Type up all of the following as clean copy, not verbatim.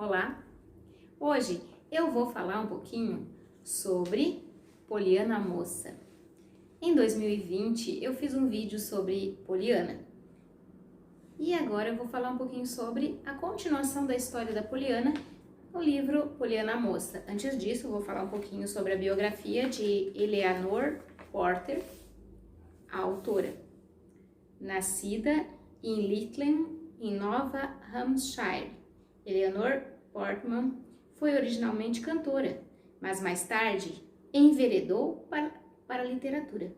Olá! Hoje eu vou falar um pouquinho sobre Poliana Moça. Em 2020 eu fiz um vídeo sobre Poliana e agora eu vou falar um pouquinho sobre a continuação da história da Poliana no livro Poliana Moça. Antes disso eu vou falar um pouquinho sobre a biografia de Eleanor Porter, a autora. Nascida em Littleton, em Nova Hampshire, Eleanor Portman foi originalmente cantora, mas mais tarde enveredou para a literatura.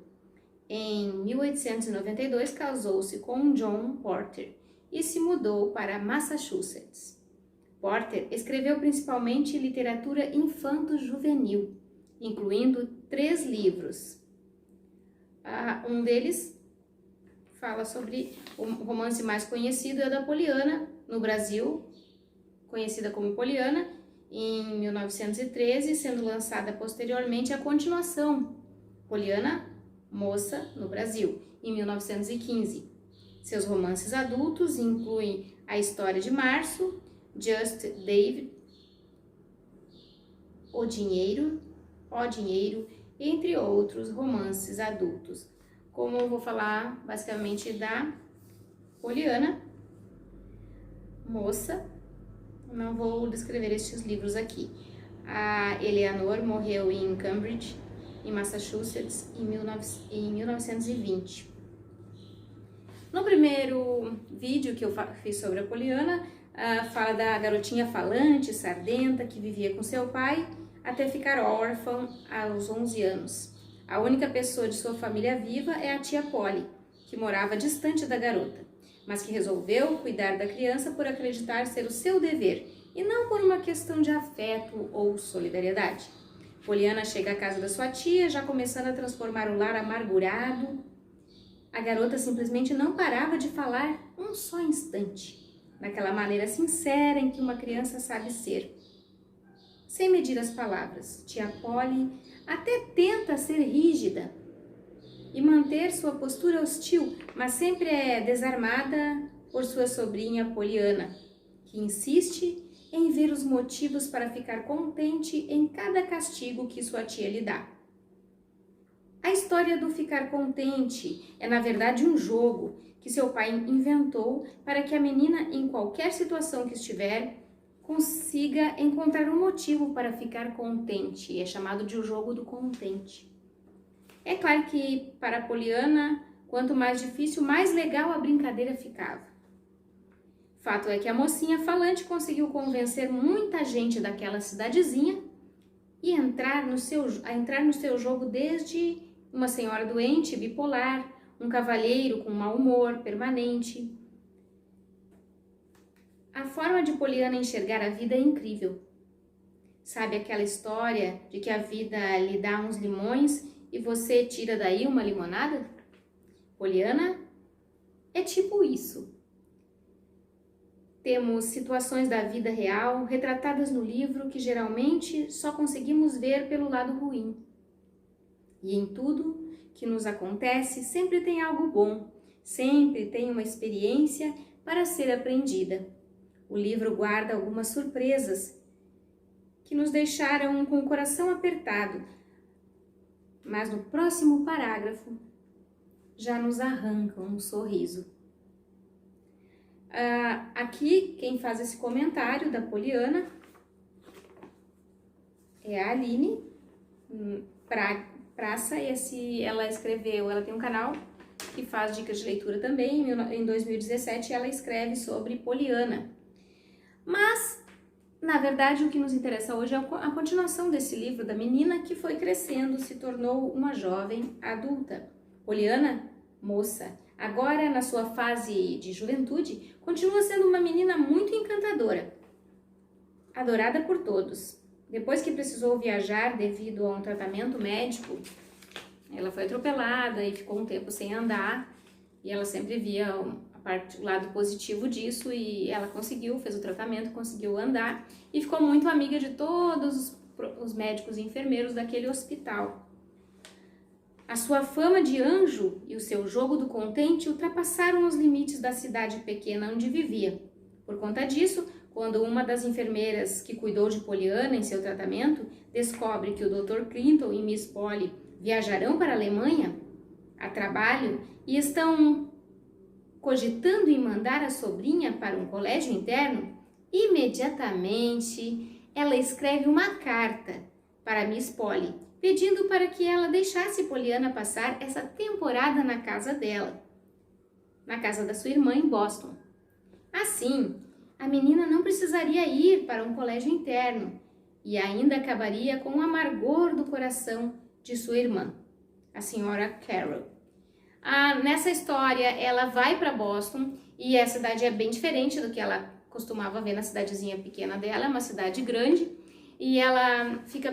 Em 1892 casou-se com John Porter e se mudou para Massachusetts. Porter escreveu principalmente literatura infanto-juvenil, incluindo 3 livros. Um deles fala sobre o romance mais conhecido é o da Poliana, no Brasil, conhecida como Poliana, em 1913, sendo lançada posteriormente a continuação, Poliana Moça, no Brasil, em 1915. Seus romances adultos incluem A História de Março, Just David, O Dinheiro, entre outros romances adultos. Como eu vou falar basicamente da Poliana Moça, não vou descrever estes livros aqui. A Eleanor morreu em Cambridge, em Massachusetts, em 1920. No primeiro vídeo que eu fiz sobre a Poliana, fala da garotinha falante, sardenta, que vivia com seu pai até ficar órfã aos 11 anos. A única pessoa de sua família viva é a tia Polly, que morava distante da garota, mas que resolveu cuidar da criança por acreditar ser o seu dever e não por uma questão de afeto ou solidariedade. Poliana chega à casa da sua tia, já começando a transformar o lar amargurado. A garota simplesmente não parava de falar um só instante, daquela maneira sincera em que uma criança sabe ser. Sem medir as palavras, tia Polly até tenta ser rígida e manter sua postura hostil, mas sempre é desarmada por sua sobrinha Poliana, que insiste em ver os motivos para ficar contente em cada castigo que sua tia lhe dá. A história do ficar contente é, na verdade, um jogo que seu pai inventou para que a menina, em qualquer situação que estiver, consiga encontrar um motivo para ficar contente. É chamado de o jogo do contente. É claro que, para a Poliana, quanto mais difícil, mais legal a brincadeira ficava. Fato é que a mocinha falante conseguiu convencer muita gente daquela cidadezinha e entrar no seu jogo, desde uma senhora doente, bipolar, um cavalheiro com mau humor permanente. A forma de Poliana enxergar a vida é incrível. Sabe aquela história de que a vida lhe dá uns limões e você tira daí uma limonada? Poliana é tipo isso. Temos situações da vida real retratadas no livro que geralmente só conseguimos ver pelo lado ruim. E em tudo que nos acontece sempre tem algo bom, sempre tem uma experiência para ser aprendida. O livro guarda algumas surpresas que nos deixaram com o coração apertado, mas no próximo parágrafo já nos arrancam um sorriso. Aqui quem faz esse comentário da Poliana é a Aline Praça. Ela tem um canal que faz dicas de leitura também. Em 2017 ela escreve sobre Poliana. Mas, na verdade, o que nos interessa hoje é a continuação desse livro da menina que foi crescendo, se tornou uma jovem adulta. Poliana Moça, agora na sua fase de juventude, continua sendo uma menina muito encantadora, adorada por todos. Depois que precisou viajar devido a um tratamento médico, ela foi atropelada e ficou um tempo sem andar, e ela sempre via o lado positivo disso, e ela fez o tratamento, conseguiu andar e ficou muito amiga de todos os médicos e enfermeiros daquele hospital. A sua fama de anjo e o seu jogo do contente ultrapassaram os limites da cidade pequena onde vivia. Por conta disso, quando uma das enfermeiras que cuidou de Poliana em seu tratamento descobre que o Dr. Clinton e Miss Polly viajarão para a Alemanha a trabalho e estão cogitando em mandar a sobrinha para um colégio interno, imediatamente ela escreve uma carta para Miss Polly, pedindo para que ela deixasse Poliana passar essa temporada na casa dela, na casa da sua irmã em Boston. Assim, a menina não precisaria ir para um colégio interno e ainda acabaria com o amargor do coração de sua irmã, a senhora Carol. Nessa história, ela vai para Boston e a cidade é bem diferente do que ela costumava ver na cidadezinha pequena dela, é uma cidade grande, e ela fica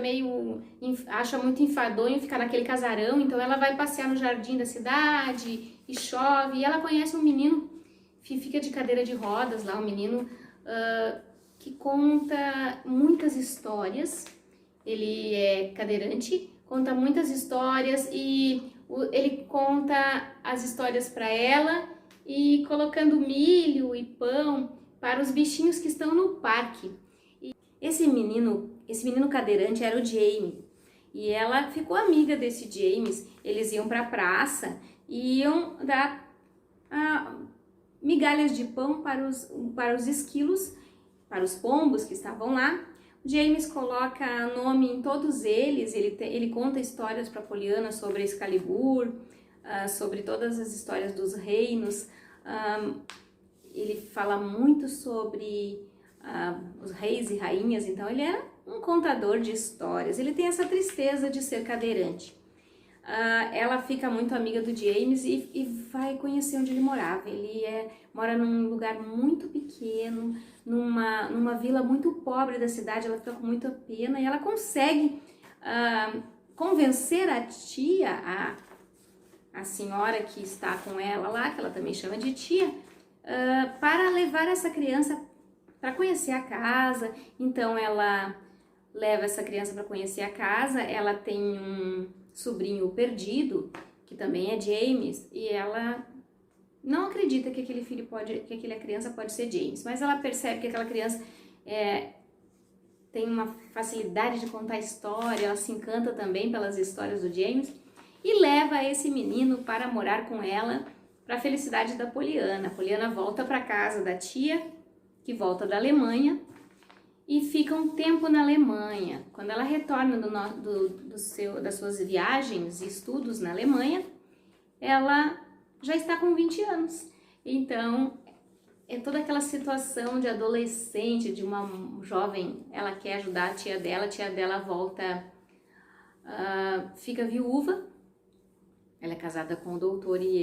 acha muito enfadonho ficar naquele casarão, então ela vai passear no jardim da cidade e chove, e ela conhece um menino que fica de cadeira de rodas lá, um menino que conta muitas histórias. Ele é cadeirante, conta muitas histórias e ele conta as histórias para ela e colocando milho e pão para os bichinhos que estão no parque. E esse menino cadeirante era o Jamie, e ela ficou amiga desse James. Eles iam para a praça e iam dar migalhas de pão para os esquilos, para os pombos que estavam lá. O James coloca nome em todos eles, ele conta histórias para Poliana sobre Excalibur, sobre todas as histórias dos reinos. Ele fala muito sobre os reis e rainhas, então ele é um contador de histórias. Ele tem essa tristeza de ser cadeirante. Ela fica muito amiga do James e vai conhecer onde ele morava. Ele mora num lugar muito pequeno, numa vila muito pobre da cidade. Ela fica com muita pena e ela consegue convencer a tia, a senhora que está com ela lá, que ela também chama de tia, para levar essa criança para conhecer a casa. Então ela leva essa criança para conhecer a casa. Ela tem um sobrinho perdido, que também é James, e ela não acredita que aquela criança pode ser James, mas ela percebe que aquela criança tem uma facilidade de contar história, ela se encanta também pelas histórias do James e leva esse menino para morar com ela, para a felicidade da Poliana. A Poliana volta para casa da tia, que volta da Alemanha, e fica um tempo na Alemanha. Quando ela retorna das suas viagens e estudos na Alemanha, ela já está com 20 anos. Então, é toda aquela situação de adolescente, de uma jovem, ela quer ajudar a tia dela volta, fica viúva. Ela é casada com o doutor e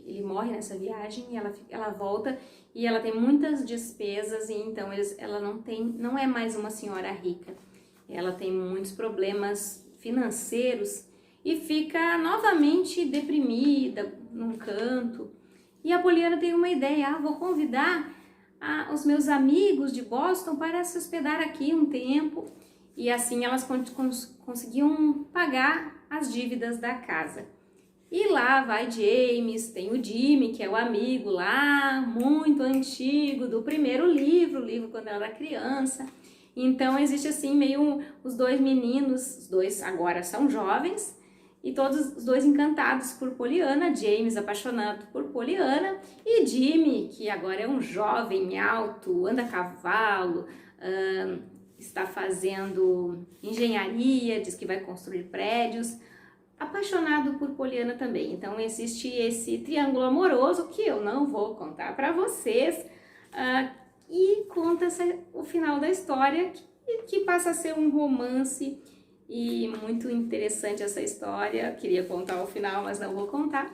ele morre nessa viagem, e ela volta e ela tem muitas despesas, e então ela não é mais uma senhora rica. Ela tem muitos problemas financeiros e fica novamente deprimida num canto. E a Poliana tem uma ideia: vou convidar os meus amigos de Boston para se hospedar aqui um tempo. E assim elas conseguiam pagar as dívidas da casa. E lá vai James, tem o Jimmy, que é o amigo lá, muito antigo, do primeiro livro quando ela era criança. Então existe assim meio os dois meninos, os dois agora são jovens, e todos os dois encantados por Poliana, James apaixonado por Poliana, e Jimmy, que agora é um jovem alto, anda a cavalo, está fazendo engenharia, diz que vai construir prédios, apaixonado por Poliana também. Então existe esse triângulo amoroso que eu não vou contar para vocês, e conta o final da história, que passa a ser um romance, e muito interessante essa história. Queria contar o final, mas não vou contar.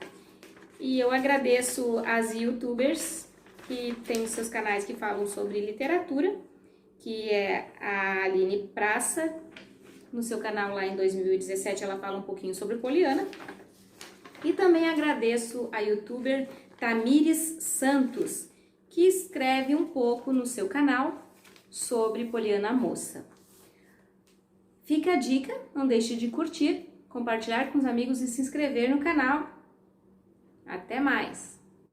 E eu agradeço as youtubers que têm seus canais que falam sobre literatura, que é a Aline Praça. No seu canal lá em 2017 ela fala um pouquinho sobre Poliana. E também agradeço a youtuber Tamires Santos, que escreve um pouco no seu canal sobre Poliana Moça. Fica a dica, não deixe de curtir, compartilhar com os amigos e se inscrever no canal. Até mais!